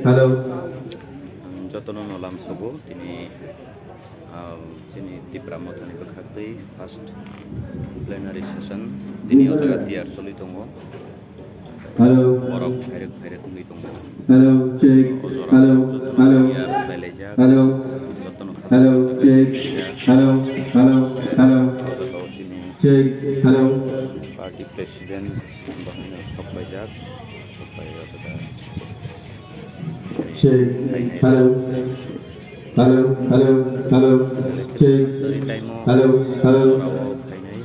Hello. Jotono nolam sobo ini sini di Pramotani berkati first plenary session ini otak tiar soli tunggu. Hello. Orang kaya tunggu tunggu. Hello. Check. Hello. Hello. Hello. Hello. Check. Hello. Hello. Hello. Check. Hello. Party president bahkan sopajak supaya sudah. Check. Hello. Hello. Hello. Hello. Check. Hello. Hello.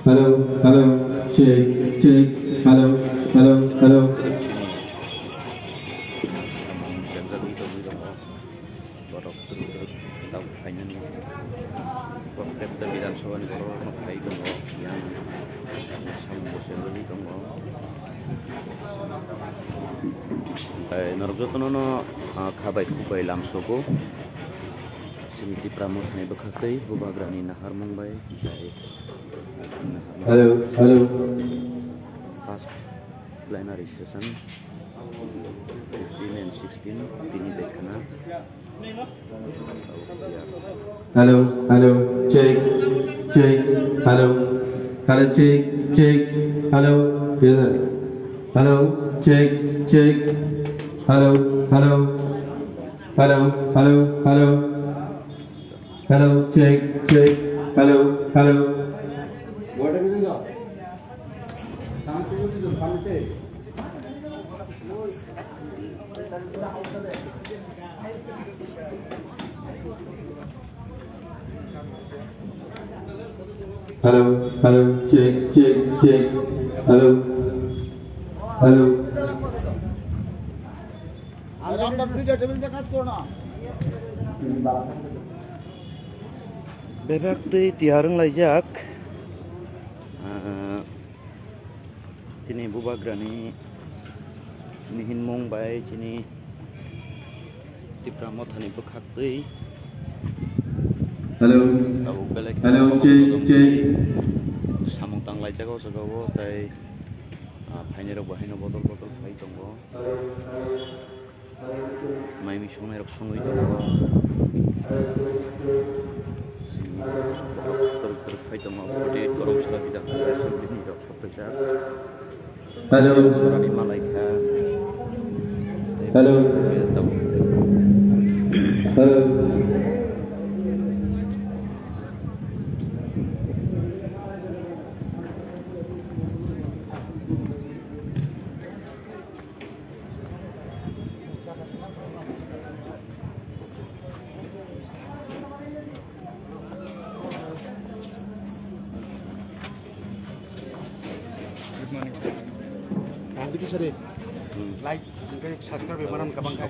Hello. Hello. Check. Check. Hello. Hello. Hello. Narjotono kabai kubai lamsogo Siniti Pramotani berkati Bubagrani Nahar Mumbai. Hello. Hello. First plenary session 15 and 16 Tini Bekana. Hello. Hello. Check. Check. Hello. Hello. Check. Check. Hello. Yes. Hello. Check. Check. Hello. Hello. Hello. Hello. Hello. Hello. Check. Check. Hello. Hello. What are you doing? Hello. Hello. Check. Check. Check. Hello. Hello. Bebek tu tiarang lajak. Sini Bubagrani nihin Mumbai sini di Pramotani berkati. Hello. Hello. Check. Check. Samung tang lajak kau segawo tai. Painero bahino botol pai tonggo. Mai misong merok songoi tonggo. Sini terfight tonggo. Putih korom sudah tidak sudah sendiri dok sopejak. Hello. Surani Malaika. Hello. Hello.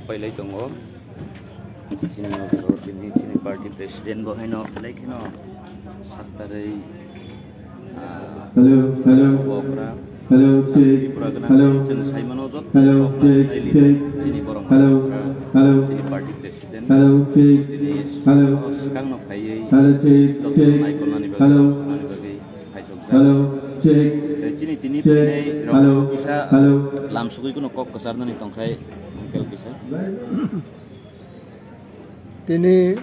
Pilih tunggu. Sini sini party presiden boheno, like no, saktarai. Hello. Hello. Hello. Check. Hello. Simon Ozot. Hello. Check. Check. Sini borong. Hello. Hello. Sini party presiden. Hello. Check. Hello. Sekarang no kaya. Hello. Check. Check. Hello. Hello. Check. Sini tini Check. pinai. Hello. Bisa. Hello. Langsung itu no kok kesar nih tongkai. Mungkin bisa. Tini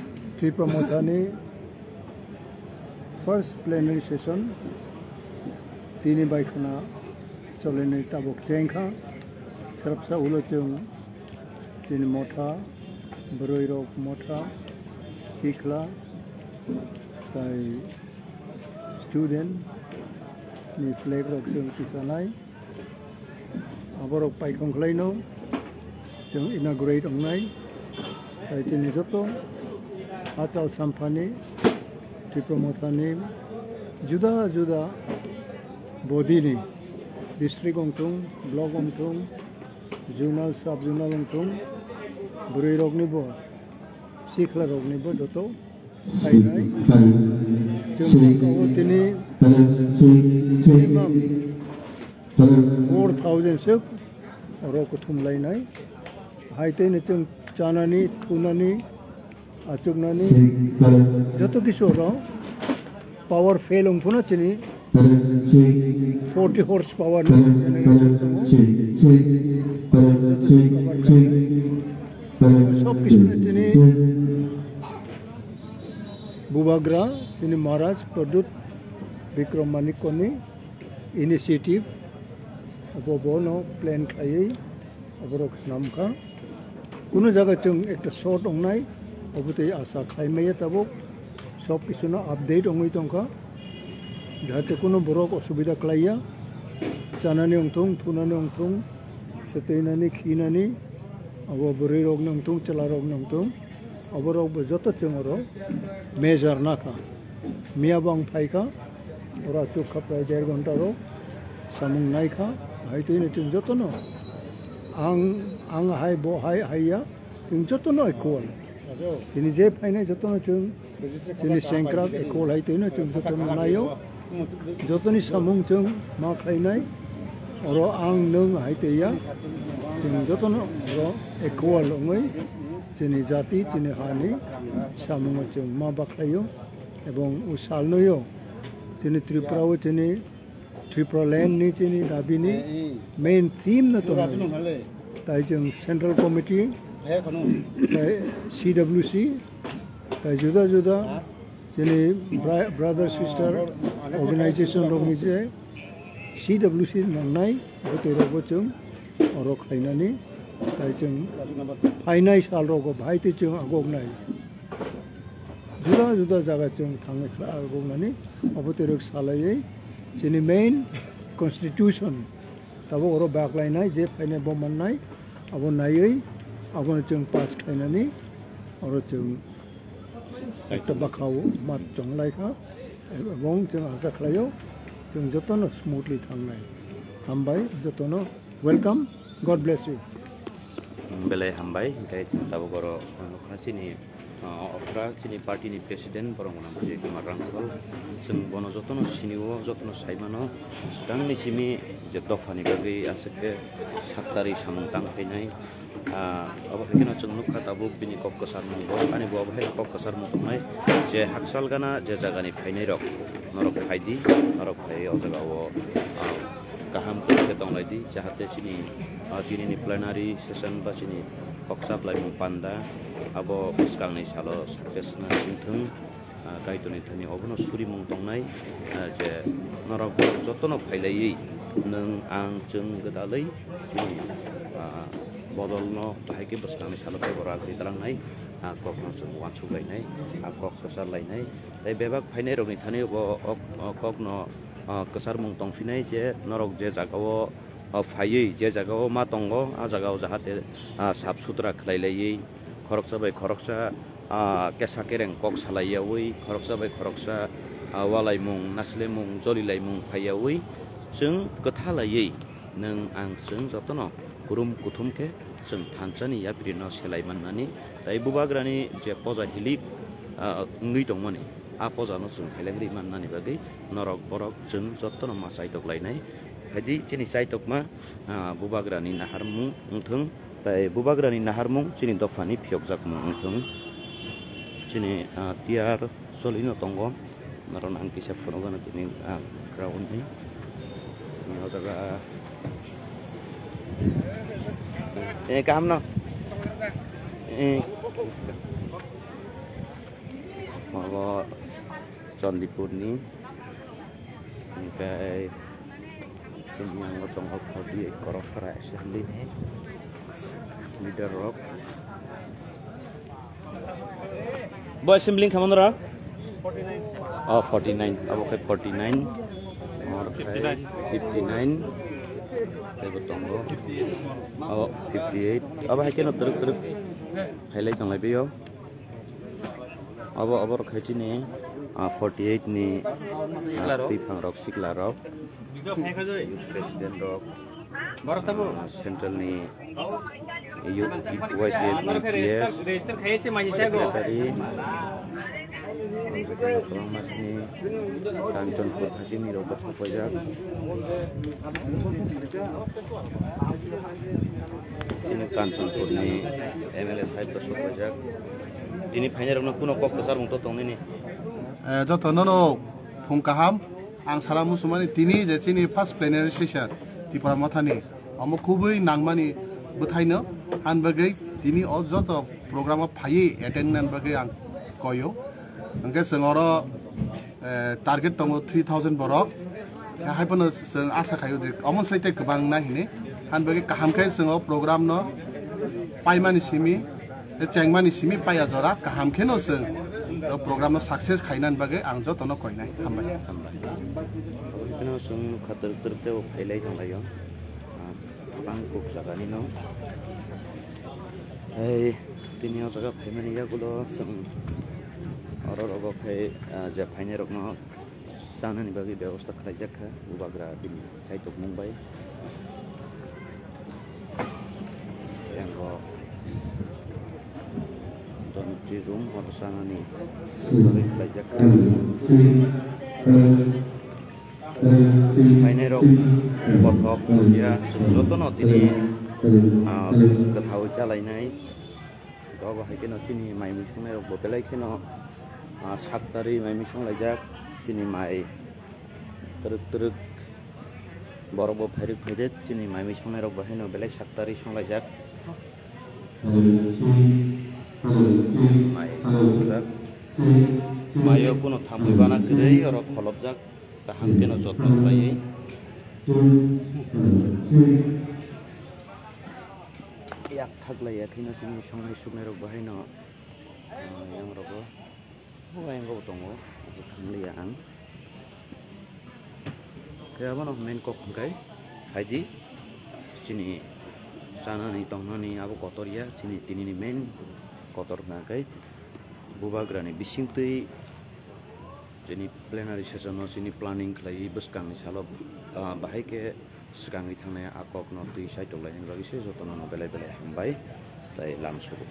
Pramotani first plenary session Tini Baikana Cholene Tabok Chenka Sarapsa Ulachung Tini Motha Broirok Motha Sikla Tai student ni flag rok chung pisanai aborok paikong klaino chung inaugurate ongnai tai tini joto achal sampani Pramotani juda juda body ni district ongtung block ongtung zonal sub zonal ongtung burui rok ni bo sikla rok ni bo joto ai nai chung ko tini minimum 4,000 suk rok thum lai nai haite ni chung chanani thunani achuknani joto kisu ro power fail ongphuna chini 40 horsepower generator सब किसने चीनी बुबाग्रा चीनी महाराज प्रदुत Vikram मानिकनी initiative अब बोनो plan खाई अब रोक नाम का कुनो जगह जों एक शॉट ऑननाय अब ते आशा खाई में तब सब किसुना अपडेट ऑंगई तंका जाते कुनो बरक असुविधा क्लाइया जानानै अंथं थुनानै अंथं सेतैनानै खिनानै अब बोरै रोग नंथं चला रोग नंथं अब रोग जत जोंरो मेजर नाका मिया बां फाइका और चुप खप्राय 1.5 घंटा रो सामुं नायखा हायतैनो जों जतनो आं हाय बो हाय हायया जों जतनो इक्वल दिनै जे फायनाय जतनो जों दिनै सेंक्रा इक्वल हायतैनो जों जतनो नायो जतनि सामुं जों मा खायनाय और आं नों हायतैया जों जतनो रो इक्वल ओङै जोंनि जाति जोंनि हानि सामुं जों मा बाख्लायो एबं उसालनोयो जोंनि त्रिपुराव जोंनि त्रिपुरा लैंडनि जोंनि दाबिनि मेन थीम न दङ ताइ जों सेंट्रल कमिटि CWC ताइ जुदा जुदा जोंनि ब्रादार सिस्टार अर्गेनाइजेशन दङ जे CWC नांनाय बोथोरावबो जों अर खायनानै ताइ जों फायनाय साल रग भाइते जों आगोगनाय जुदा जुदा जागा जों थाङै आगोगनानै अबोतेरक सालायै जोंनि मेन कन्स्टिट्यूशन ताबो अर बागलायनाय जे फायनाय बमननाय अब नायै अब जों पास खायनानै अर जों एक बाखाव मात जंलायखा एबं जों आसा खालायो जों जतनो स्मुथलि थांनाय हामबाय जतनो वेलकाम गॉड ब्लेस यू बेले हामबाय ओमफ्राय ताबो गर नखासिनि अफ्रा चिनि पार्टीनि प्रेसिडेन्ट बरंगना जे कुमार रांखल जों बनो जतनो सिनिओ जतनो साइमानो सुदांनि सिमि जे दफानि बागै आसके सातारि सामुं तांफैनाय अब फेकिना जों नुखा ताबो बिनि कक्कसार मुंबो आनि बो अबहाय कक्कसार मुंनाय जे हाकसाल गाना जे जागानि फायनाय रक नरक फायदि नरक फाय अ जागाव गाहाम के दंलायदि जाहाथे चिनि दिनैनि प्लेनारि सेसन बा चिनि कक्साप्लाय मुं पान्दा अब उसकांनि सालो सक्सेस ना सिंथों गायतनि थनि अबनो सुरि मुं दंनाय जे नरक जतनो फायलायै नों आं जों गदालै चिनि बदलनो बाहायके बसकांनि सालो बाय बरा गैदालांनाय कक्सर वाचु गायनाय कक्सर लायनाय दै बेबाक फायनाय रगनि थानि ककनो कसार मुं दंफिनाय जे नरक जे जागाव फायै जे जागाव मा दंगो आ जागाव जाहाथे साफ सुथरा खलायलायै खरकसा बाय खरकसा केसा केरें कक सालायावै खरकसा बाय खरकसा वालाय मुं नासले मुं जलिलाय मुं फायावै जों गथालायै नों आं जों जतनो गुरुम कुथुमके जों थानसानि या बिरनो सेलाय माननानै दाय बुबाग्रानि जे पजा हिलिक ngै दंमोन आ पजानो जों हेलेंग्रि माननानै बागै नरक बरक जों जतनो मा साइटक लायनाय हायदि चिनि साइटक मा बुबाग्रानि नाहारमुं उंथों ताय बुबाग्रानि नाहारमुं चिनि दफानि फियक मुं उंथों चिनि टियार सलिनो दंगो नरन आं किसा फनो गानो चिनि ग्राउन्ड नि नि जगा ए काम न ए माबा चन्दीपुरनि ओमफ्राय जोंनि आंगो दङ 48 करफरा एसेम्बलिनि लिडार रक बो एसेम्बलिंग खामन र 49 अब 49 और 59 तेबो दङ अब 58 अब हायकेन तरक तरक हाइलाइ दंलाय बेयो अब रखाइचिनि 48 नि तिफां रक सिक्ला रक प्रेसिडेन्ट रक सेन्ट्रल नि काञ्चनपुर फासिनि रक सफैजाक काञ्चनपुरनि एमएलए साहेब सफैजाक दिनै फाइनाल कुनो कक्सर मुंथ दंनि जतनो फुंकाहाम आं सारा मुसुमानि तिनि जे चिनि फार्स्ट प्लेनारि सेसन त्रिपुरा मथानि अमु खुबै नांमानि बथाइनो हानबगै तिनि अ जत program phai attend nan bagi ang koyo angke sengoro target tongo 3000 borok hai pano seng asa khayo de amon saite kebang na hine han bagi kaham kai sengo program no paimani simi chengmani simi paya jora kaham kheno seng program no success khainan bagi ang jotono koinai hambai Kena sung khatar terteu phailai thang layo bang kuk sagani no ai tinio jaga phaimani ya gulo sung oror ogo phai ja phaine rok no sanani bagi ব্যবস্থা khlaijak kha ubagra bini saitok mumbai yang ko dormitory room or sanani bagi khlaijak kha Phaine rok pothok ya jotono tini kathau chalainai go bahai keno chini mai misung rok bopelai keno saktari mai misung laijak chini mai teruk borok pharik phaidet chini mai misung rok bahai no belai saktari sung laijak mai jak mayo kuno thamui bana krei orok kholobjak taham keno jotno khlai yak thaklai yakhino chini songnai suknai rok bahai no yang rogo yang go tongo thangli ang kaya bono main kok kai haji chini sanani tongnani abo kotoria chini tinini main kotor na kai bubagrani bisingtui chini plenary session no chini planning khlai buskang ni salo bahai ke sikangi thangnai akok no tui saitok laini bagi se jotono no belai hambai tai lamsugo